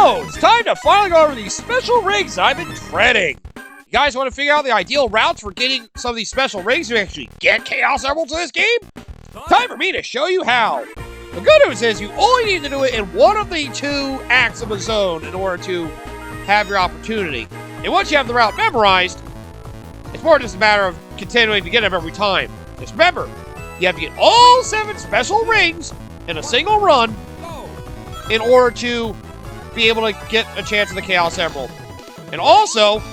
So, it's time to finally go over these special rings I've been dreading. You guys want to figure out the ideal routes for getting some of these special rings to actually get Chaos Emeralds in this game? Time for me to show you how. The good news is you only need to do it in one of the 2 acts of a zone in order to have your opportunity. And once you have the route memorized, it's more just a matter of continuing to get them every time. Just remember, you have to get all 7 special rings in a single run in order to be able to get a chance at the Chaos Emerald. And also,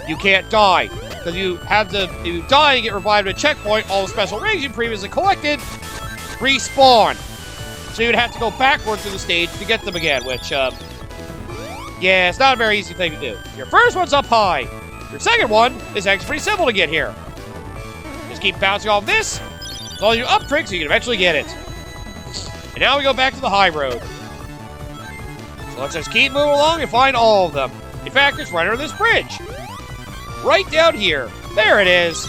you can't die. Because you have to, if you die and get revived at a checkpoint, all the special rings you previously collected respawn. So you'd have to go backwards through the stage to get them again, which, yeah, it's not a very easy thing to do. Your first one's up high. Your second one is actually pretty simple to get here. Just keep bouncing off this. With all your up tricks, you can eventually get it. And now we go back to the high road. So let's just keep moving along and find all of them. In fact, it's right under this bridge. Right down here. There it is.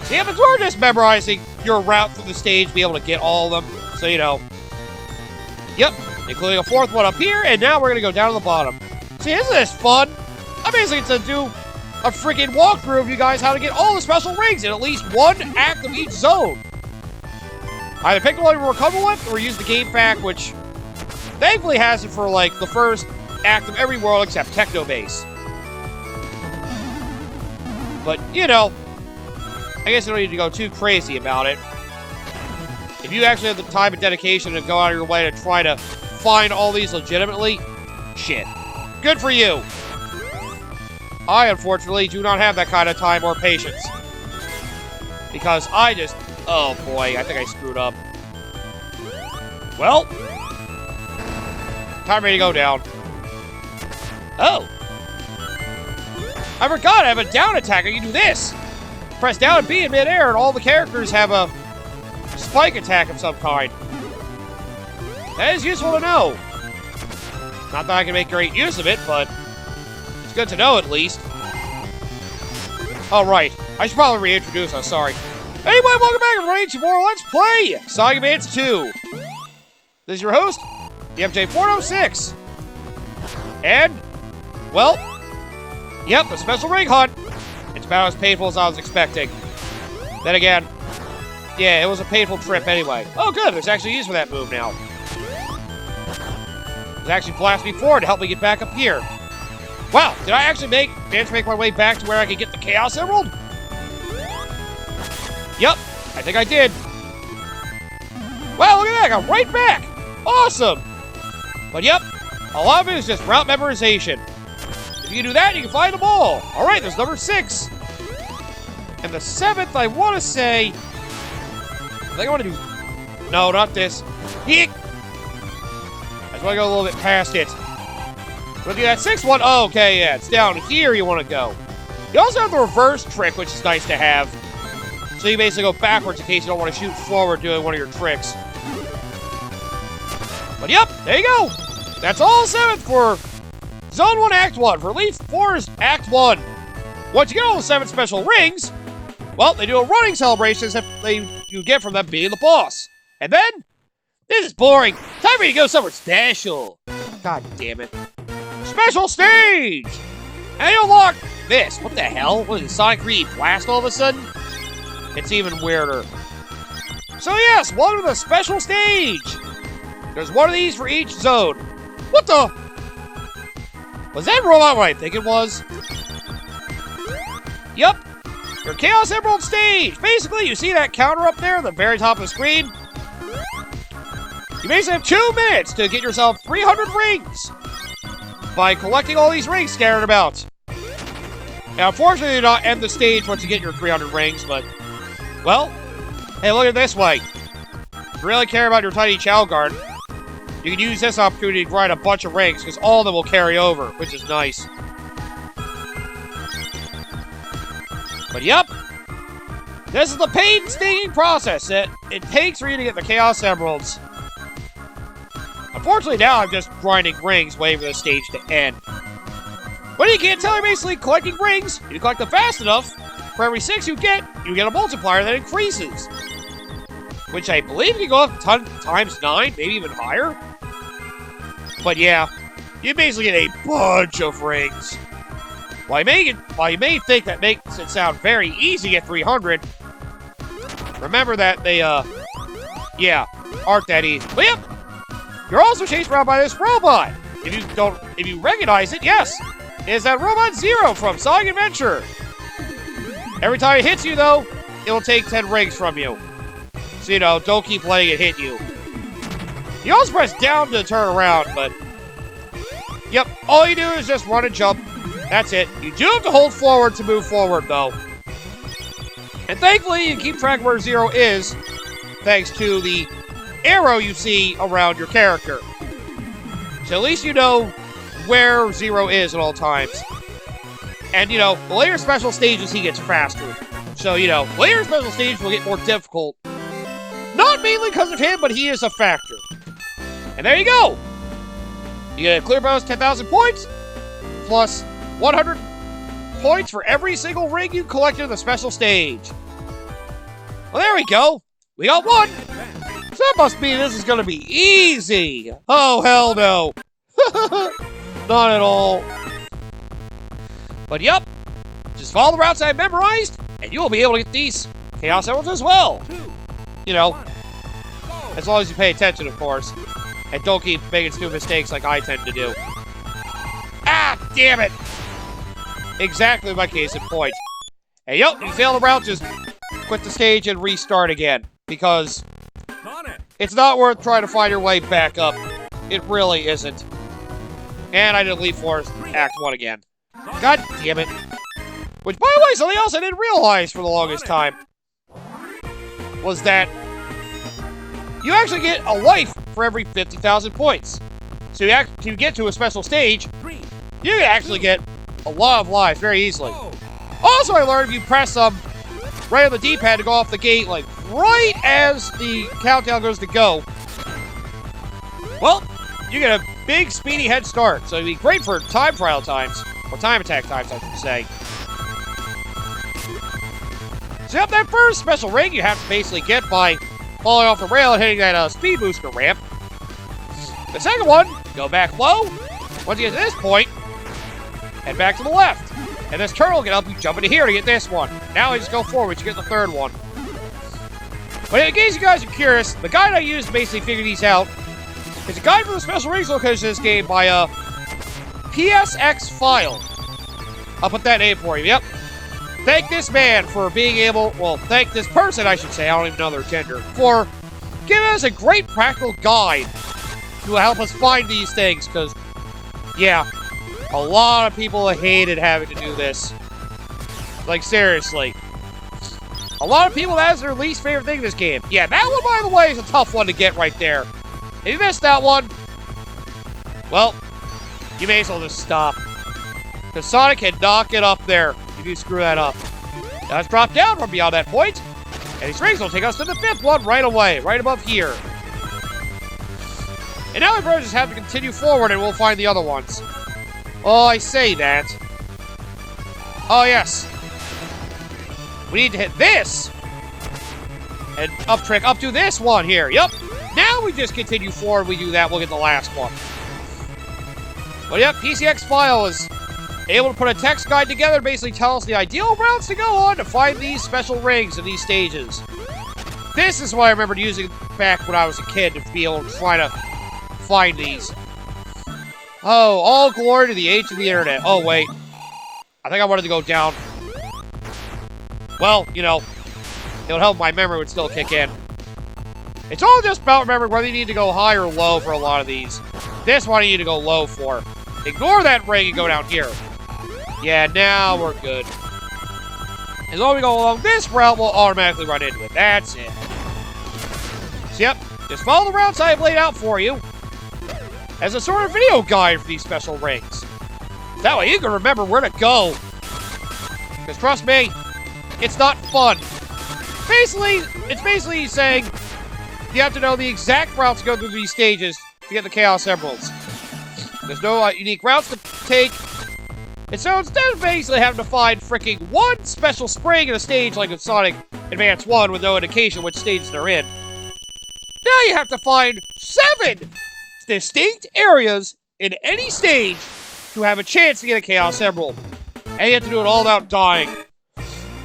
Yeah, but we're just memorizing your route through the stage to be able to get all of them. So, you know. Yep. Including a 4th one up here, and now we're going to go down to the bottom. See, isn't this fun? I'm basically going to do a freaking walkthrough of you guys how to get all the special rings in at least 1 act of each zone. Either pick the one we're comfortable with, or use the GameFAQ, which thankfully has it for, like, the first act of every world except Techno Base. But, you know, I guess you don't need to go too crazy about it. If you actually have the time and dedication to go out of your way to try to find all these legitimately, shit. Good for you. I, unfortunately, do not have that kind of time or patience. Because I just... Oh, boy, I think I screwed up. Well, time for me to go down. Oh. I forgot I have a down attack. I can do this. Press down and B in midair, and all the characters have a spike attack of some kind. That is useful to know. Not that I can make great use of it, but it's good to know at least. Alright, I should probably reintroduce us, sorry. Anyway, welcome back everybody to more Let's Play Sonic Advance 2. This is your host, the MJ406. And, well, yep, the special ring hunt. It's about as painful as I was expecting. Then again, yeah, it was a painful trip anyway. Oh good, there's actually use for that move now. It actually blast me forward to help me get back up here. Wow, did I actually manage to make my way back to where I could get the Chaos Emerald? Yep, I think I did. Wow, look at that, I got right back. Awesome. But yep, a lot of it is just route memorization. If you can do that, you can find them all. All right, there's number 6. And the 7th, I want to say... I think I want to do... No, not this. Yeek! I just want to go a little bit past it. Want to do that 6th one? Oh, okay, yeah, it's down here you want to go. You also have the reverse trick, which is nice to have. So you basically go backwards in case you don't want to shoot forward doing one of your tricks. But yep, there you go. That's all 7th for... Zone 1, Act 1. For Elite Four's Act 1. Once you get all the 7 special rings, well, they do a running celebration as if you get from them being the boss. And then, this is boring. Time for you to go somewhere special. God damn it. Special stage! And you unlock this. What the hell? What is it, Sonic 3D Blast all of a sudden? It's even weirder. So yes, welcome to the special stage. There's one of these for each zone. What the... Was that robot what I think it was? Yep. Your Chaos Emerald stage. Basically, you see that counter up there at the very top of the screen? You basically have 2 minutes to get yourself 300 rings by collecting all these rings scattered about. Now, unfortunately, you do not end the stage once you get your 300 rings, but... Well, hey, look at it this way. If you really care about your tiny Chow Guard, you can use this opportunity to grind a bunch of rings, because all of them will carry over, which is nice. But yep, this is the painstaking process that it takes for you to get the Chaos Emeralds. Unfortunately, now I'm just grinding rings, waiting for the stage to end. But you can't tell, you're basically collecting rings. If you collect them fast enough, for every 6 you get a multiplier that increases. Which I believe can go up times 9, maybe even higher. But yeah, you basically get a bunch of rings. While you may think that makes it sound very easy to get 300, remember that they, yeah, aren't that easy. But yep, you're also chased around by this robot. If you recognize it, yes, it is that Robot Zero from Sonic Adventure. Every time it hits you, though, it will take 10 rings from you. So, don't keep letting it hit you. You also press down to turn around, but... Yep, all you do is just run and jump. That's it. You do have to hold forward to move forward, though. And thankfully, you keep track of where Zero is, thanks to the arrow you see around your character. So at least you know where Zero is at all times. And, the later special stages, he gets faster. So, later special stages will get more difficult. Not mainly because of him, but he is a factor. And there you go! You get a clear bonus 10,000 points, plus 100 points for every single ring you collected in the special stage. Well, there we go! We got one! So that must mean this is gonna be easy! Oh, hell no! Not at all. But yep, just follow the routes I memorized, and you will be able to get these Chaos Emeralds as well. As long as you pay attention, of course. And don't keep making stupid mistakes like I tend to do. Ah, damn it! Exactly my case in point. And yep, you fail the route, just quit the stage and restart again. Because it's not worth trying to find your way back up. It really isn't. And I did Leap Force Act 1 again. God damn it. Which, by the way, something else I didn't realize for the longest time was that you actually get a life for every 50,000 points. So you get to a special stage, you can actually get a lot of lives very easily. Also, I learned if you press right on the D-pad to go off the gate, like right as the countdown goes to go, well, you get a big speedy head start. So it'd be great for time trial times, or time attack times, I should say. So yep, that first special ring you have to basically get by falling off the rail and hitting that speed booster ramp. The second one, go back low. Once you get to this point, head back to the left. And this turtle will get up, you jump into here to get this one. Now I just go forward to get the third one. But in case you guys are curious, the guide I used to basically figure these out is a guide for the special rings location of this game by Psxphile. I'll put that name for you, yep. Thank this man for being able, well, thank this person, I should say, I don't even know their gender, for giving us a great practical guide to help us find these things, because, yeah, a lot of people hated having to do this. Like, seriously. A lot of people, that is their least favorite thing in this game. Yeah, that one, by the way, is a tough one to get right there. If you missed that one, well, you may as well just stop. Because Sonic can knock it up there if you screw that up. Now let's drop down from beyond that point, and these rings will take us to the fifth one right away, right above here. And now we probably just have to continue forward and we'll find the other ones. Oh, I say that. Oh, yes. We need to hit this. And up to this one here. Yep. Now we just continue forward. We do that. We'll get the last one. Well, yep. Psxphile is able to put a text guide together to basically tell us the ideal routes to go on to find these special rings in these stages. This is what I remembered using back when I was a kid to be able to try to find these. Oh, all glory to the age of the internet. Oh, wait. I think I wanted to go down. Well, it would help my memory would still kick in. It's all just about remembering whether you need to go high or low for a lot of these. This one you need to go low for. Ignore that ring and go down here. Yeah, now we're good. As long as we go along this route, we'll automatically run into it. That's it. So, yep, just follow the routes I have laid out for you as a sort of video guide for these special rings. That way you can remember where to go. Because trust me, it's not fun. It's basically saying you have to know the exact routes to go through these stages to get the Chaos Emeralds. There's no unique routes to take. And so instead of basically having to find freaking one special spring in a stage like in Sonic Advance 1 with no indication which stage they're in, now you have to find 7 distinct areas in any stage to have a chance to get a Chaos Emerald. And you have to do it all without dying.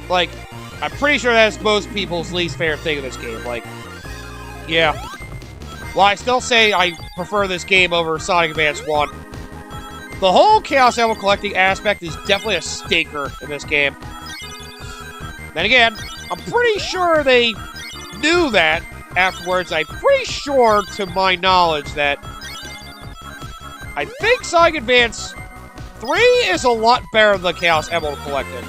Like, I'm pretty sure that's most people's least favorite thing in this game. Like, yeah. Well, I still say I prefer this game over Sonic Advance 1. The whole Chaos Emerald collecting aspect is definitely a stinker in this game. Then again, I'm pretty sure they knew that afterwards. I'm pretty sure, to my knowledge, that I think Sonic Advance 3 is a lot better than Chaos Emerald collected.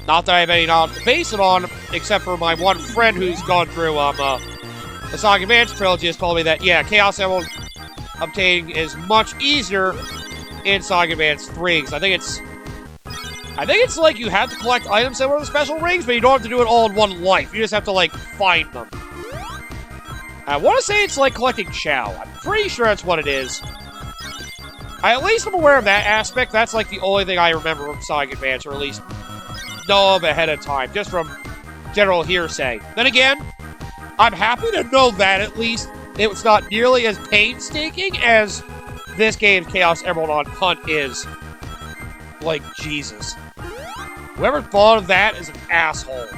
Not that I have any knowledge to base it on, except for my one friend who's gone through the Sonic Advance trilogy has told me that, yeah, Chaos Emerald obtaining is much easier in Sonic Advance 3, because I think it's like you have to collect items that were the special rings, but you don't have to do it all in one life. You just have to, like, find them. I want to say it's like collecting Chow. I'm pretty sure that's what it is. At least I'm aware of that aspect. That's, like, the only thing I remember from Sonic Advance, or at least know of ahead of time, just from general hearsay. Then again, I'm happy to know that, at least. It was not nearly as painstaking as this game's Chaos Emerald on Hunt is. Like, Jesus. Whoever thought of that is an asshole.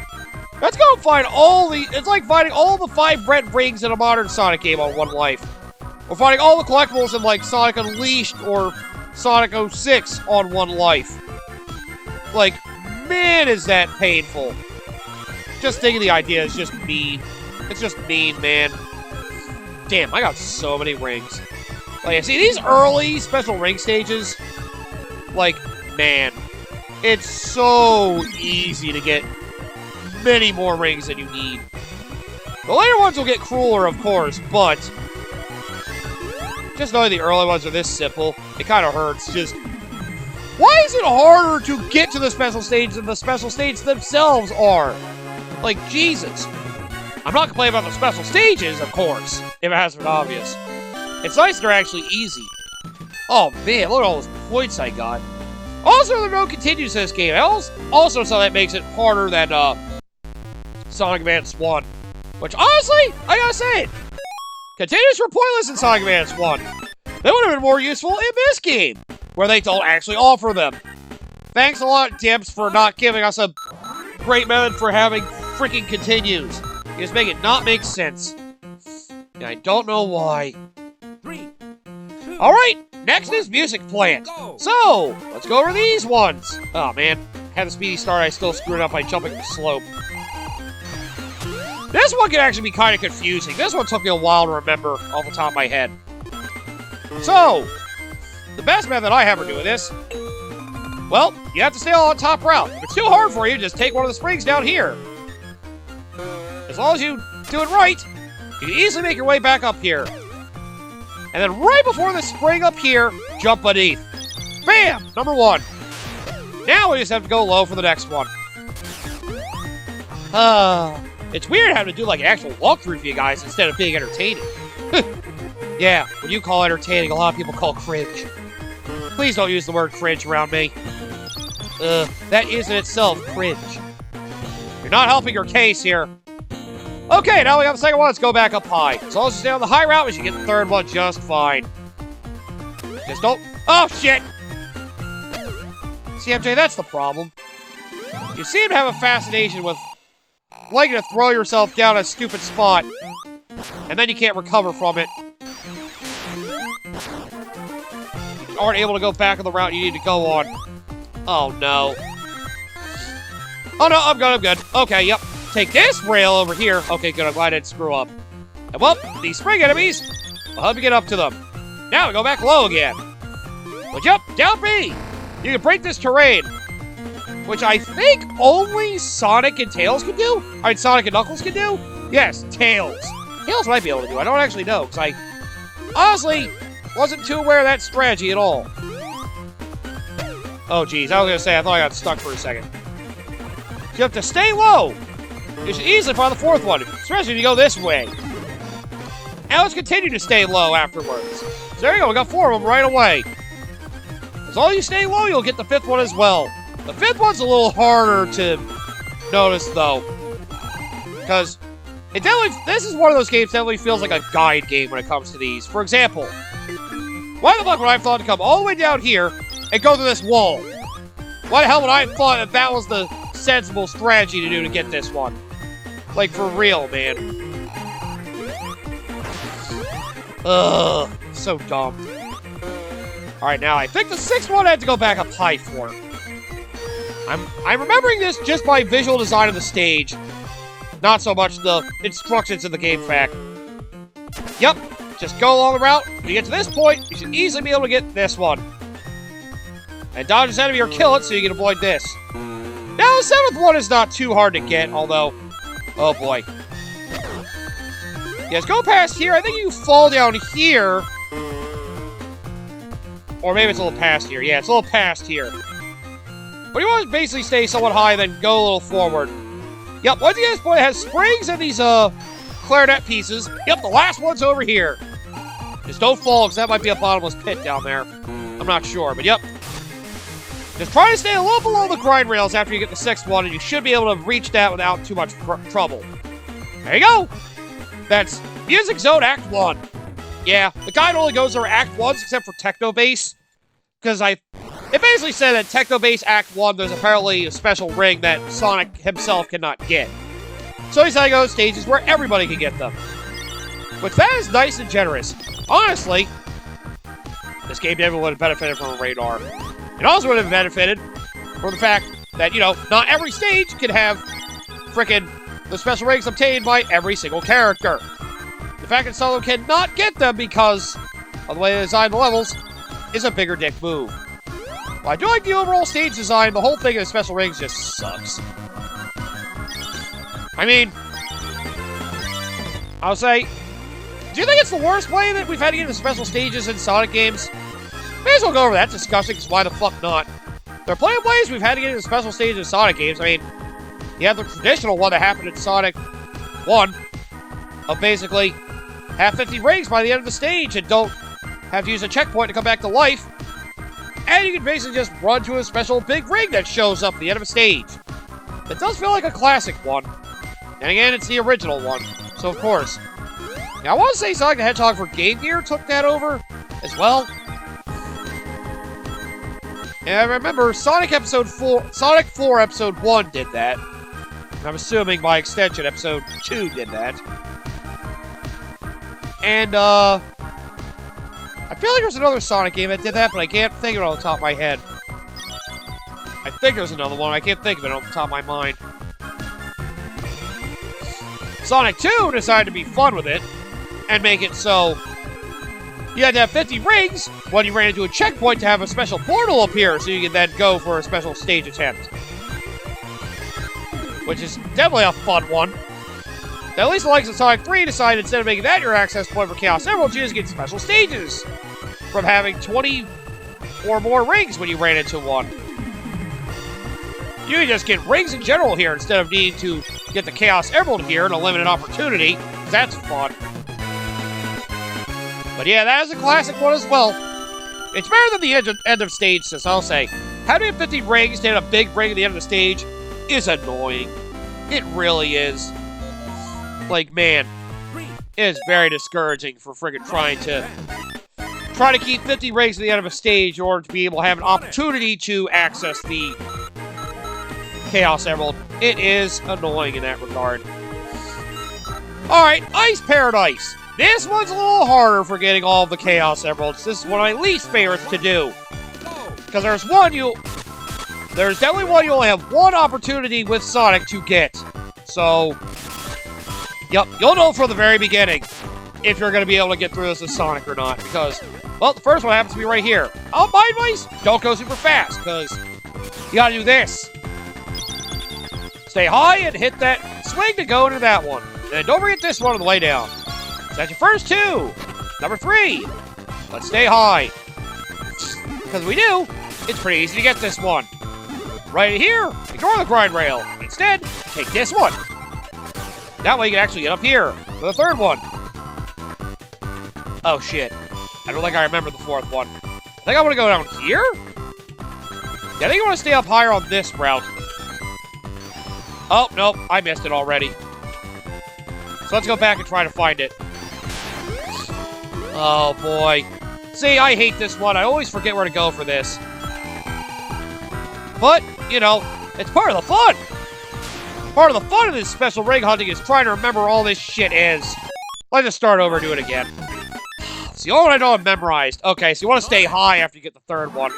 Let's go find all the... It's like finding all the 5 red rings in a modern Sonic game on one life. Or finding all the collectibles in, like, Sonic Unleashed or Sonic 06 on one life. Like, man, is that painful. Just thinking the idea is just mean. It's just mean, man. Damn, I got so many rings. Like, see, these early special ring stages, like, man, it's so easy to get many more rings than you need. The later ones will get crueler, of course, but just knowing the early ones are this simple, it kind of hurts. Just, why is it harder to get to the special stage than the special stages themselves are? Like, Jesus. I'm not complaining about the special stages, of course, if it hasn't been obvious. It's nice they're actually easy. Oh, man, look at all those points I got. Also, there are no continues to this game. Also, something that makes it harder than Sonic Advance 1. Which, honestly, I gotta say it. Continues were pointless in Sonic Advance 1. They would have been more useful in this game, where they don't actually offer them. Thanks a lot, Dimps, for not giving us a great method for having freaking continues. You just make it not make sense. And I don't know why. 3, 2, Alright, next is Music Plant. So, let's go over these ones. Oh man, had a speedy start, I still screwed up by jumping the slope. This one can actually be kind of confusing. This one took me a while to remember off the top of my head. So, the best method I have for doing this, well, you have to stay on top route. If it's too hard for you, just take one of the springs down here. As long as you do it right, you can easily make your way back up here. And then right before the spring up here, jump beneath. Bam! Number 1. Now we just have to go low for the next one. It's weird having to do like an actual walkthrough for you guys instead of being entertaining. Yeah, when you call entertaining, a lot of people call cringe. Please don't use the word cringe around me. That is in itself cringe. You're not helping your case here. Okay, now we have the second one. Let's go back up high. As long as you stay on the high route, we should get the third one just fine. Just don't... Oh, shit! See, MJ, that's the problem. You seem to have a fascination with liking to throw yourself down a stupid spot, and then you can't recover from it. You aren't able to go back on the route you need to go on. Oh, no. Oh, no, I'm good, I'm good. Okay, yep. Take this rail over here. Okay, good, I'm glad I didn't screw up. And, well, these spring enemies, I'll help you get up to them. Now we go back low again. Well, jump, down B. You can break this terrain, which I think only Sonic and Tails can do? I mean, Sonic and Knuckles can do? Yes, Tails. Tails might be able to do. I don't actually know, because I honestly wasn't too aware of that strategy at all. Oh, geez, I was going to say, I thought I got stuck for a second. You have to stay low. You should easily find the fourth one, especially if you go this way. Now let's continue to stay low afterwards. So there you go, we got 4 of them right away. As long as you stay low, you'll get the 5th one as well. The 5th one's a little harder to notice, though. Because it definitely, this is one of those games that definitely feels like a guide game when it comes to these. For example, Why the fuck would I have thought to come all the way down here and go through this wall? Why the hell would I have thought that that was the sensible strategy to do to get this one? Like, for real, man. Ugh, so dumb. Alright, now I think the 6th one I had to go back up high for. I'm remembering this just by visual design of the stage. Not so much the instructions in the GameFAQ. Yep, just go along the route. When you get to this point, you should easily be able to get this one. And dodge this enemy or kill it so you can avoid this. Now, the 7th one is not too hard to get, although... Oh, boy. Yes, go past here. I think you fall down here. Or maybe it's a little past here. Yeah, it's a little past here. But you want to basically stay somewhat high, then go a little forward. Yep, once you get to this point, it has springs and these, clarinet pieces. Yep, the last one's over here. Just don't fall, because that might be a bottomless pit down there. I'm not sure, but yep. Just try to stay a little below the grind rails after you get the 6th one, and you should be able to reach that without too much trouble. There you go! That's Music Zone Act 1. Yeah, the guide only goes over Act 1s except for Techno Bass. Because it basically said that Techno Bass Act 1, there's apparently a special ring that Sonic himself cannot get. So he said I go to stages where everybody can get them. Which that is nice and generous. Honestly, this game never would have benefited from a radar. It also would have benefited from the fact that, you know, not every stage can have frickin' the special rings obtained by every single character. The fact that some of them cannot get them because of the way they design the levels is a bigger dick move. While I do like the overall stage design, the whole thing of the special rings just sucks. I mean, I'll say, do you think it's the worst way that we've had to get into special stages in Sonic games? May as well go over that discussion, because why the fuck not? There are plenty of ways we've had to get into special stages in Sonic games. I mean, you have the traditional one that happened in Sonic 1, of basically have 50 rings by the end of the stage and don't have to use a checkpoint to come back to life. And you can basically just run to a special big ring that shows up at the end of a stage. It does feel like a classic one. And again, it's the original one, so of course. Now, I want to say Sonic the Hedgehog for Game Gear took that over as well. And I remember Sonic 4 Episode 1 did that. And I'm assuming by extension Episode 2 did that. And, I feel like there's another Sonic game that did that, but I can't think of it on the top of my head. I think there's another one, I can't think of it on the top of my mind. Sonic 2 decided to be fun with it, and make it so you had to have 50 rings when you ran into a checkpoint to have a special portal appear, so you can then go for a special stage attempt. Which is definitely a fun one. At least the likes of Sonic 3 decided instead of making that your access point for Chaos Emerald, you just get special stages from having 20 or more rings when you ran into one. You can just get rings in general here instead of needing to get the Chaos Emerald here in a limited opportunity. That's fun. But yeah, that is a classic one as well. It's better than the end of stage, since I'll say. Having 50 rings to hit a big ring at the end of the stage is annoying. It really is. Like, man, it is very discouraging for friggin' trying to keep 50 rings at the end of a stage in order to be able to have an opportunity to access the Chaos Emerald. It is annoying in that regard. Alright, Ice Paradise. This one's a little harder for getting all of the Chaos Emeralds. This is one of my least favorites to do. Because there's definitely one you only have one opportunity with Sonic to get. So, yep, you'll know from the very beginning if you're going to be able to get through this with Sonic or not. Because, well, the first one happens to be right here. Oh, my advice, don't go super fast, because you got to do this. Stay high and hit that swing to go into that one. And don't forget this one on the way down. So that's your first two. Number 3. Let's stay high. Because if we do, it's pretty easy to get this one. Right here, ignore the grind rail. Instead, take this one. That way you can actually get up here for the 3rd one. Oh shit. I don't think I remember the 4th one. I think I want to go down here? Yeah, I think I want to stay up higher on this route. Oh, nope, I missed it already. So let's go back and try to find it. Oh boy. See, I hate this one. I always forget where to go for this. But, you know, it's part of the fun. Part of the fun of this special ring hunting is trying to remember all this shit is. Let's just start over and do it again. It's the only one I know I've memorized. Okay, so you want to stay high after you get the third one.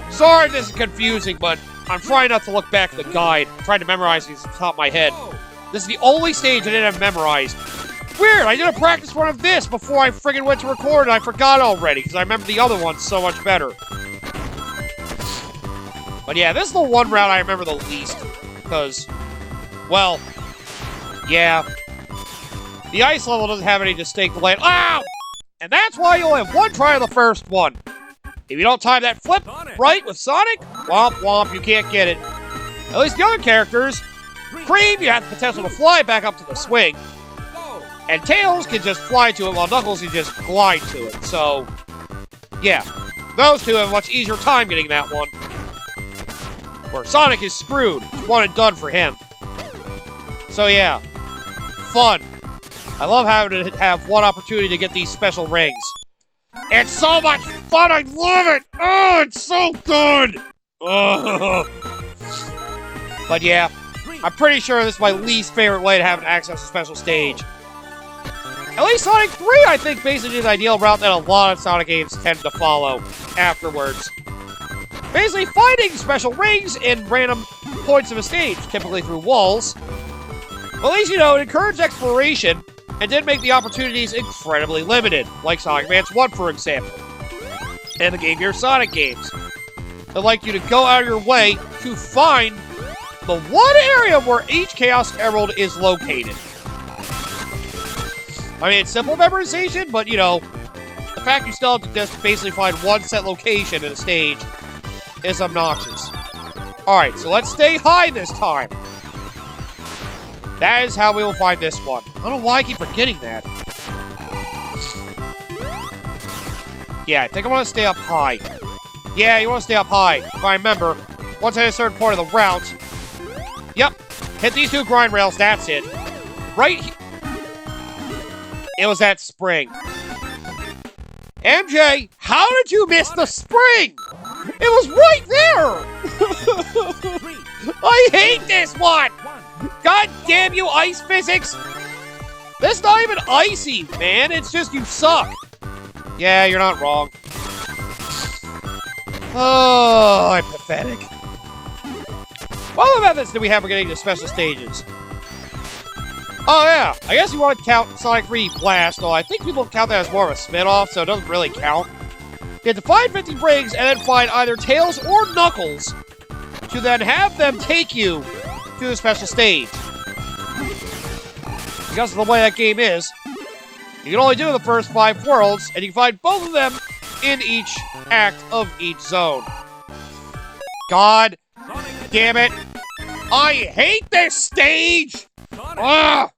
Sorry if this is confusing, but I'm trying not to look back at the guide. I'm trying to memorize these off the top of my head. This is the only stage I didn't have memorized. Weird, I did a practice run of this before I friggin' went to record and I forgot already, because I remember the other ones so much better. But yeah, this is the one route I remember the least. Because, well, yeah. The ice level doesn't have any distinct delay. Ow! And that's why you only have one try of the first one. If you don't time that flip right with Sonic, womp womp, you can't get it. At least the other characters, Cream, you have the potential to fly back up to the swing. And Tails can just fly to it, while Knuckles can just glide to it. So, yeah. Those two have a much easier time getting that one. Where Sonic is screwed. It's one and done for him. So, yeah. Fun. I love having to have one opportunity to get these special rings. It's so much fun! I love it! Oh, it's so good! Oh. But yeah, I'm pretty sure this is my least favorite way to have an access to special stage. At least Sonic 3, I think, basically is the ideal route that a lot of Sonic games tend to follow afterwards. Basically, finding special rings in random points of a stage, typically through walls. At least, you know, it encouraged exploration, and did make the opportunities incredibly limited, like Sonic Advance 1, for example, and the Game Gear Sonic games. They'd like you to go out of your way to find the one area where each Chaos Emerald is located. I mean, it's simple memorization, but, you know, the fact you still have to just basically find one set location in a stage is obnoxious. Alright, so let's stay high this time. That is how we will find this one. I don't know why I keep forgetting that. Yeah, I think I want to stay up high. Yeah, you want to stay up high. If I remember, once I hit a certain point of the route... Yep, hit these two grind rails, that's it. Right here. It was that spring. MJ, how did you miss the spring? It was right there! I hate this one! God damn you, ice physics! This is not even icy, man. It's just you suck. Yeah, you're not wrong. Oh, I'm pathetic. What other methods do we have for getting to special stages? Oh, yeah. I guess you want to count Sonic 3 Blast, though I think people count that as more of a spin-off, so it doesn't really count. You have to find 50 rings and then find either Tails or Knuckles to then have them take you to the special stage. Because of the way that game is, you can only do the first 5 worlds, and you can find both of them in each act of each zone. God damn it. I hate this stage! Ugh!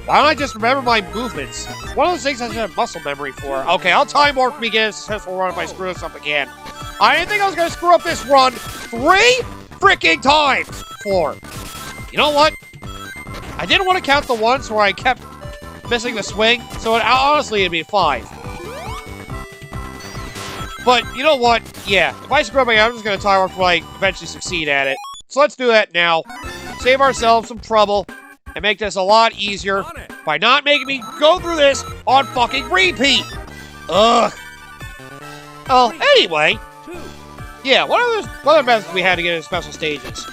Why don't I just remember my movements? It's one of those things I should have muscle memory for. Okay, I'll time warp me again a successful run if I screw this up again. I didn't think I was going to screw up this run 3 freaking times before. You know what? I didn't want to count the ones where I kept missing the swing, so honestly it'd be 5. But you know what? Yeah, if I screw up again, I'm just going to time warp till I eventually succeed at it. So let's do that now. Save ourselves some trouble and make this a lot easier by not making me go through this on fucking repeat. Ugh. Oh, anyway. Yeah, what other methods we had to get into special stages?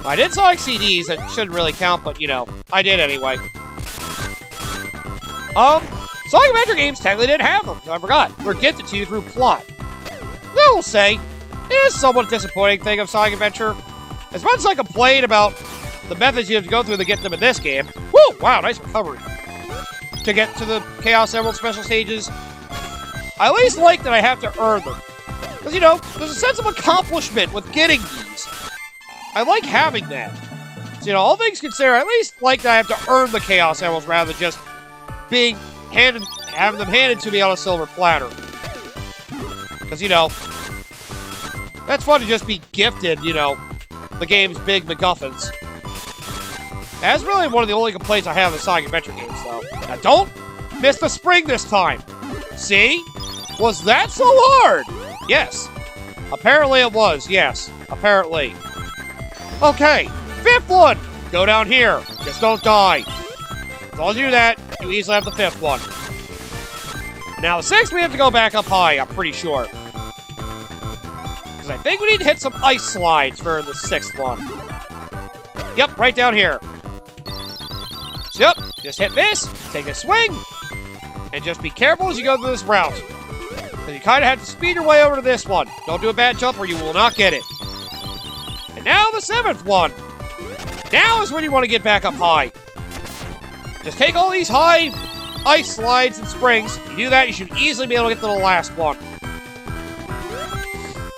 I did Sonic CDs, that shouldn't really count, but, you know, I did anyway. Sonic Adventure games technically didn't have them, I forgot. They're gifted to you through plot. I will say, it is a somewhat disappointing thing of Sonic Adventure. As much as I complain about the methods you have to go through to get them in this game, woo, wow, nice recovery. To get to the Chaos Emerald special stages, I at least like that I have to earn them. Because, you know, there's a sense of accomplishment with getting these. I like having that. So, you know, all things considered, I at least like that I have to earn the Chaos Emeralds rather than just being having them handed to me on a silver platter. Because, you know, that's fun to just be gifted, you know, the game's big MacGuffins. That's really one of the only complaints I have with Sonic Adventure games, though. Now, don't miss the spring this time. See? Was that so hard? Yes. Apparently it was, yes. Apparently. Okay, 5th one! Go down here. Just don't die. As long as you do that, you easily have the 5th one. Now the 6th, we have to go back up high, I'm pretty sure. Because I think we need to hit some ice slides for the 6th one. Yep, right down here. So, yep, just hit this, take a swing, and just be careful as you go through this route. Because you kind of have to speed your way over to this one. Don't do a bad jump or you will not get it. And now the 7th one. Now is when you want to get back up high. Just take all these high ice slides and springs. You do that, you should easily be able to get to the last one.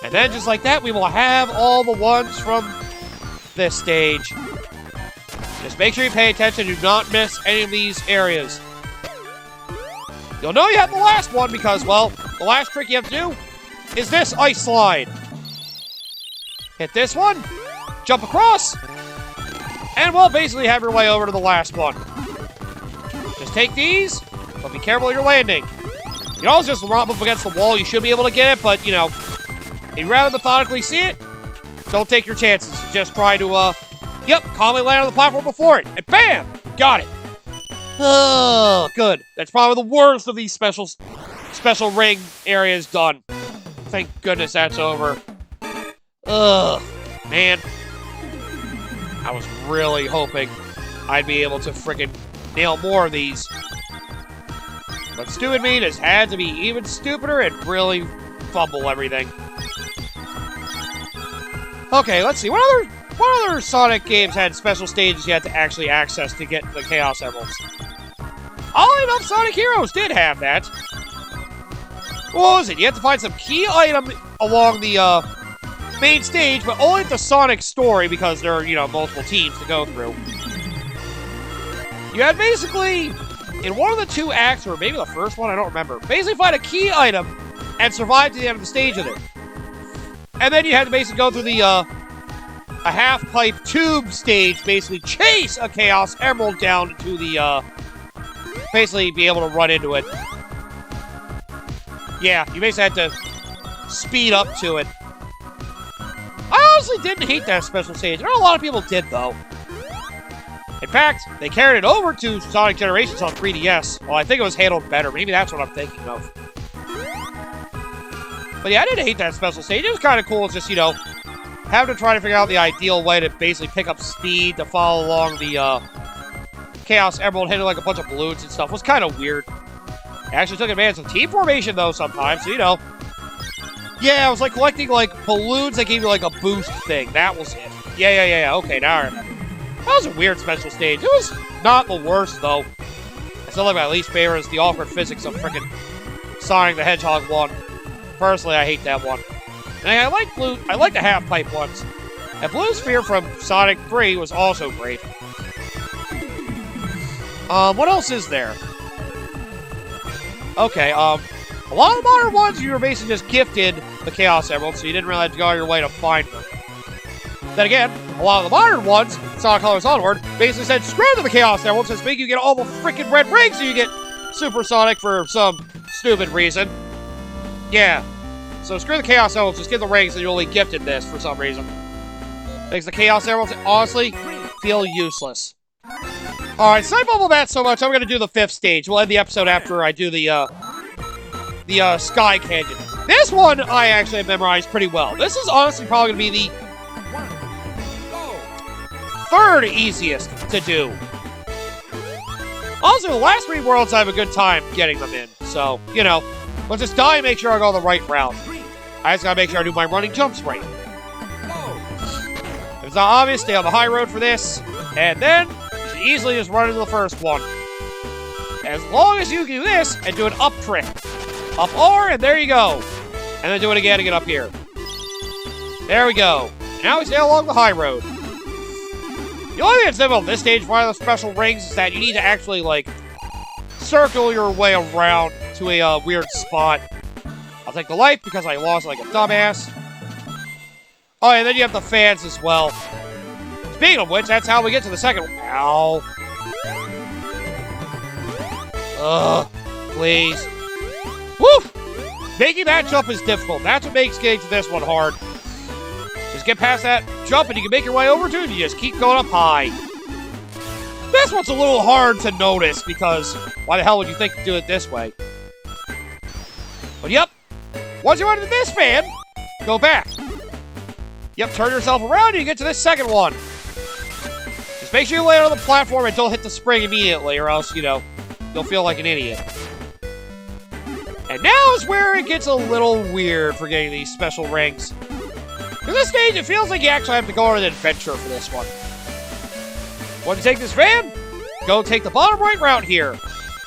And then just like that, we will have all the ones from this stage. Just make sure you pay attention. Do not miss any of these areas. You'll know you have the last one because, well, the last trick you have to do is this ice slide. Hit this one, jump across, and we'll basically have your way over to the last one. Just take these, but be careful you're landing. You can always just romp up against the wall. You should be able to get it, but, you know, if you'd rather methodically see it, don't take your chances. Just try to, yep, calmly land on the platform before it, and bam! Got it. Oh, good. That's probably the worst of these special ring areas done. Thank goodness that's over. Ugh, man. I was really hoping I'd be able to frickin' nail more of these. But stupid me just had to be even stupider and really fumble everything. Okay, let's see. What other Sonic games had special stages you had to actually access to get the Chaos Emeralds? Oddly enough, Sonic Heroes did have that. What was it? You had to find some key item along the main stage, but only at the Sonic story because there are, you know, multiple teams to go through. You had basically, in one of the 2 acts, or maybe the first one, I don't remember, basically find a key item and survive to the end of the stage with it. And then you had to basically go through the, a half-pipe tube stage, basically chase a Chaos Emerald down to the, basically be able to run into it. Yeah, you basically had to speed up to it. I honestly didn't hate that special stage. I know a lot of people did, though. In fact, they carried it over to Sonic Generations on 3DS. Well, I think it was handled better. Maybe that's what I'm thinking of. But yeah, I didn't hate that special stage. It was kind of cool. It's just, you know, having to try to figure out the ideal way to basically pick up speed to follow along the Chaos Emerald, hitting like a bunch of balloons and stuff was kind of weird. I actually took advantage of team formation, though, sometimes, so, you know. Yeah, it was like collecting, like, balloons that gave you, like, a boost thing. That was it. Yeah. Okay, now I remember. That was a weird special stage. It was not the worst, though. I still like my least favorite is the awkward physics of frickin' Sonic the Hedgehog 1. Personally, I hate that one. And I like the half-pipe ones. And Blue Sphere from Sonic 3 was also great. What else is there? Okay, a lot of the modern ones, you were basically just gifted the Chaos Emerald, so you didn't really have to go out of your way to find them. Then again, a lot of the modern ones, Sonic Colors Onward, basically said, screw to the Chaos Emeralds, just make you get all the freaking red rings so you get Super Sonic for some stupid reason. Yeah. So screw the Chaos Emeralds, just get the rings and you're only gifted this for some reason. Makes the Chaos Emeralds, honestly, feel useless. Alright, so I bubbled that so much, I'm going to do the 5th stage. We'll end the episode after I do the Sky Canyon. This one, I actually have memorized pretty well. This is honestly probably going to be the 3rd easiest to do. Also, the last 3 worlds, I have a good time getting them in. So, you know, let's just die and make sure I go the right route. I just got to make sure I do my running jumps right. If it's not obvious, stay on the high road for this. And then easily just run into the first one. As long as you can do this and do an up trick. Up R, and there you go. And then do it again to get up here. There we go. Now we stay along the high road. The only thing that's difficult on this stage for one of the special rings is that you need to actually, like, circle your way around to a weird spot. I'll take the light because I lost like a dumbass. Oh, and then you have the fans as well. Speaking of which, that's how we get to the second one. Ow. Ugh. Please. Whew! Making that jump is difficult. That's what makes getting to this one hard. Just get past that jump and you can make your way over to it and you just keep going up high. This one's a little hard to notice because why the hell would you think to do it this way? But yep, once you're under this fan, go back. Yep, turn yourself around and you get to this second one. Just make sure you land on the platform and don't hit the spring immediately or else, you know, you'll feel like an idiot. And now is where it gets a little weird for getting these special rings. For this stage, it feels like you actually have to go on an adventure for this one. Want to take this van? Go take the bottom right route here.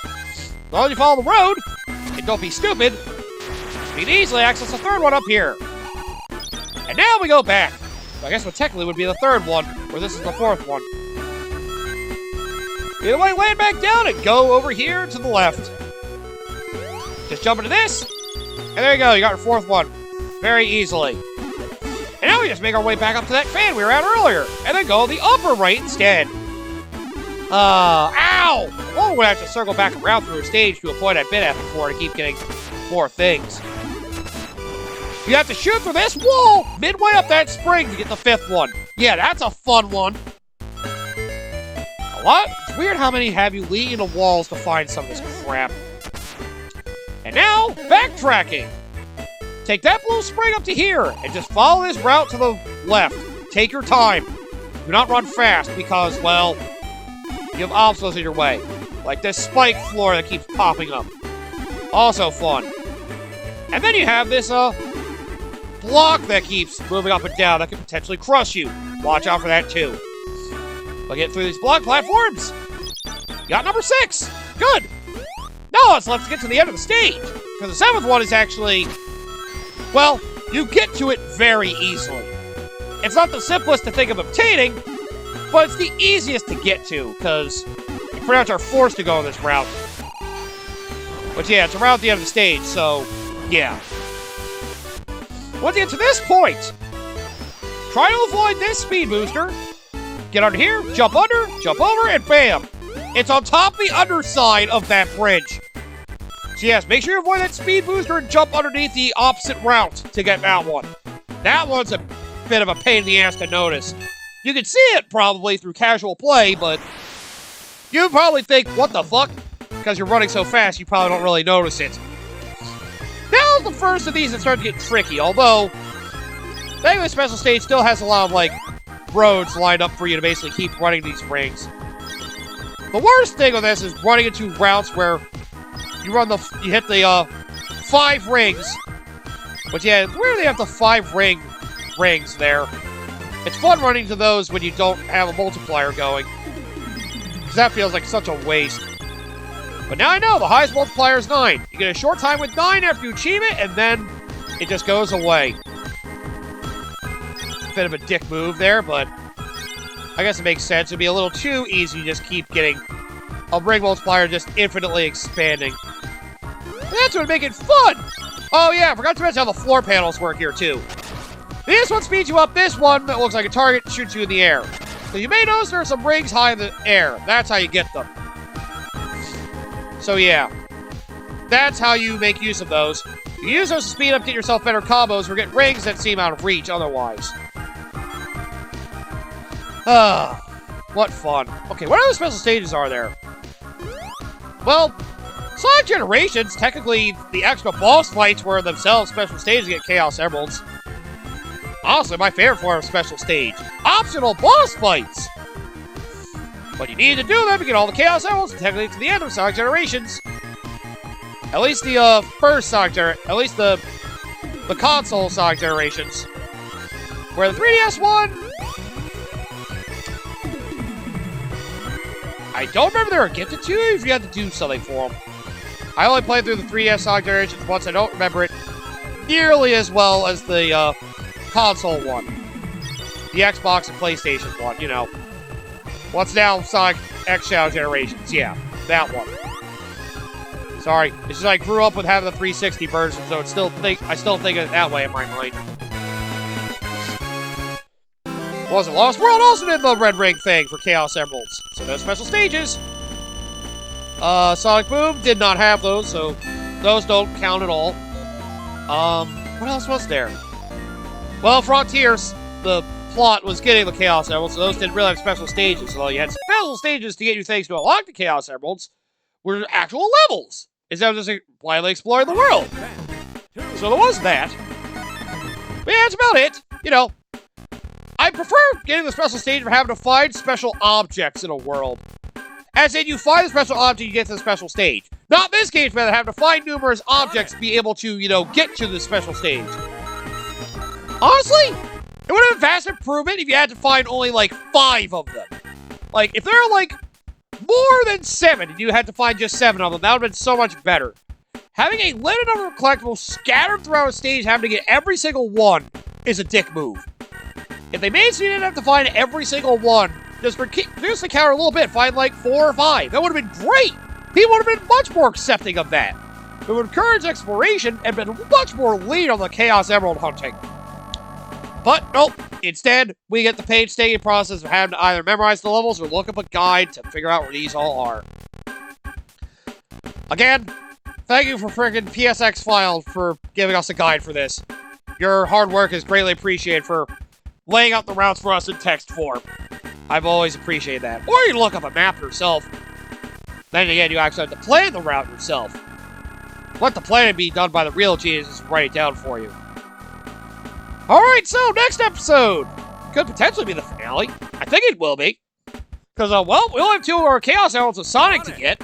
As long as you follow the road, and don't be stupid, you can easily access the third one up here. And now we go back. So I guess what technically would be the third one, where this is the fourth one. Either way, land back down and go over here to the left. Just jump into this, and there you go, you got your fourth one. Very easily. And now we just make our way back up to that fan we were at earlier, and then go the upper right instead. Ow! Well, we're gonna have to circle back around through a stage to a point I've been at before to keep getting more things. You have to shoot through this wall midway up that spring to get the fifth one. Yeah, that's a fun one. It's weird how many have you leaning into walls to find some of this crap. And now, backtracking. Take that blue spring up to here, and just follow this route to the left. Take your time. Do not run fast, because, well, you have obstacles in your way. Like this spike floor that keeps popping up. Also fun. And then you have this, block that keeps moving up and down that can potentially crush you. Watch out for that, too. But get through these block platforms. Got number 6. Good. Now it's left to get to the end of the stage. Because the 7th one is actually... well, you get to it very easily. It's not the simplest to think of obtaining, but it's the easiest to get to, because you pretty much are forced to go on this route. But yeah, it's around the end of the stage, so yeah. Once you get to this point, try to avoid this speed booster. Get under here, jump under, jump over, and bam! It's on top of the underside of that bridge. So yes, make sure you avoid that speed booster and jump underneath the opposite route to get that one. That one's a bit of a pain in the ass to notice. You can see it probably through casual play, but you probably think, what the fuck? Because you're running so fast, you probably don't really notice it. Now's the first of these that start to get tricky, although the special stage still has a lot of, like, roads lined up for you to basically keep running these rings. The worst thing with this is running into routes where you hit the 5 rings. But yeah, where do they have the 5 rings there? It's fun running to those when you don't have a multiplier going. Because that feels like such a waste. But now I know, the highest multiplier is 9. You get a short time with 9 after you achieve it, and then it just goes away. Bit of a dick move there, but I guess it makes sense. It'd be a little too easy to just keep getting a ring multiplier just infinitely expanding. And that's what would make it fun! Oh yeah, I forgot to mention how the floor panels work here too. This one speeds you up, this one that looks like a target shoots you in the air. So you may notice there are some rings high in the air. That's how you get them. So yeah, that's how you make use of those. You use those to speed up, get yourself better combos, or get rings that seem out of reach otherwise. What fun. Okay, what other special stages are there? Well, Sonic Generations, technically the extra boss fights were themselves special stages to get Chaos Emeralds. Honestly, my favorite form of special stage. Optional boss fights! But you need to do them to get all the Chaos Emeralds and technically to the end of Sonic Generations. At least the first Sonic Generations, at least the console Sonic Generations. Where the 3DS one... I don't remember they were gifted to you if you had to do something for them. I only played through the 3DS Sonic Generations once. I don't remember it nearly as well as the console one. The Xbox and PlayStation one, you know. What's now Sonic X-Shadow Generations. Yeah, that one. Sorry, it's just I grew up with having the 360 version, so I still think of it that way in my mind. Wasn't Lost World also did the Red Ring thing for Chaos Emeralds, so no special stages. Sonic Boom did not have those, so those don't count at all. What else was there? Well, Frontiers, the plot was getting the Chaos Emeralds, so those didn't really have special stages. So you had special stages to get you things to unlock the Chaos Emeralds, were actual levels, instead of just blindly exploring the world. So there was that. But yeah, that's about it. You know, I prefer getting the special stage for having to find special objects in a world. As in, you find the special object, you get to the special stage. Not this case, but have to find numerous objects to be able to, you know, get to the special stage. Honestly, it would have been a vast improvement if you had to find only, like, 5 of them. Like, if there are, like, more than 7, and you had to find just 7 of them, that would have been so much better. Having a limited number of collectibles scattered throughout a stage, having to get every single one, is a dick move. If they made it so you didn't have to find every single one, just reduce the counter a little bit, find like 4 or 5. That would have been great. People would have been much more accepting of that. It would encourage exploration and been much more lean on the Chaos Emerald hunting. But nope. Instead, we get the painstaking process of having to either memorize the levels or look up a guide to figure out where these all are. Again, thank you for freaking Psxphile for giving us a guide for this. Your hard work is greatly appreciated for laying out the routes for us in text form. I've always appreciated that. Or you look up a map yourself. Then again, you actually have to plan the route yourself. Let the planning be done by the real geniuses and write it down for you. Alright, so next episode could potentially be the finale. I think it will be. Because, well, we only have 2 of our Chaos Emeralds of Sonic to get.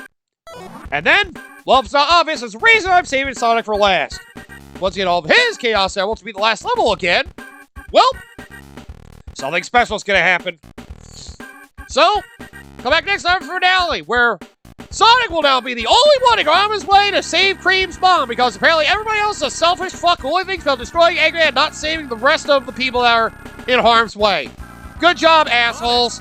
And then, well, if it's not obvious, there's a reason I'm saving Sonic for last. Once you get all of his Chaos Emeralds to be the last level again, well, something special is going to happen. So, come back next time for finale, where Sonic will now be the only one to go on his way to save Cream's mom, because apparently everybody else is a selfish fuck who only thinks about destroying Eggman and not saving the rest of the people that are in harm's way. Good job, assholes.